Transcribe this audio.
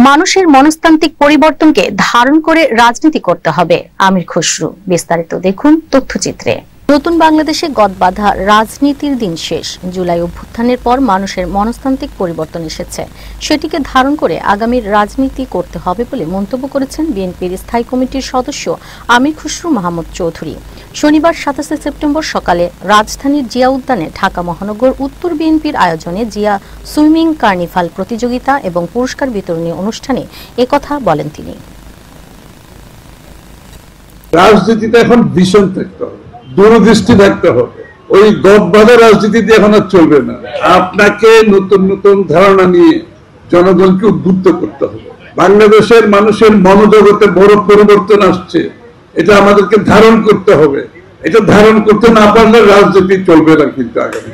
মানুষের মনস্তান্ত্রিক পরিবর্তনকে ধারণ করে রাজনীতি করতে হবে। আমির খসরু। বিস্তারিত দেখুন তথ্যচিত্রে। নতুন বাংলাদেশে গদবাঁধা রাজনীতির দিন শেষ। জুলাই অভ্যুত্থানের পর মানুষের মনস্তান্ত্রিক পরিবর্তন এসেছে, সেটিকে ধারণ করে আগামীর রাজনীতি করতে হবে বলে মন্তব্য করেছেন বিএনপির স্থায়ী কমিটির সদস্য আমির খসরু মাহমুদ চৌধুরী। শনিবার 27 সেপ্টেম্বর সকালে রাজধানীর জিয়া উদ্যানে ঢাকা মহানগর উত্তর বিএনপির আয়োজনে জিয়া সুইমিং কার্নিভাল প্রতিযোগিতা এবং পুরস্কার বিতরণী অনুষ্ঠানে একথা বলেন তিনি। রাজনীতিতে এখন ভীষণ থাকতে হবে, দূরদৃষ্টি থাকতে হবে। ওই গদবাঁধা রাজনীতিতে এখন আর চলবে না। আপনাকে নতুন নতুন ধারণা নিয়ে জনগণকে উদ্বুদ্ধ করতে হবে। বাংলাদেশের মানুষের মনোজগতে বড় পরিবর্তন আসছে, এটা আমাদেরকে ধারণ করতে হবে। এটা ধারণ করতে না পারলে রাজনীতি চলবে না কিন্তু আগামী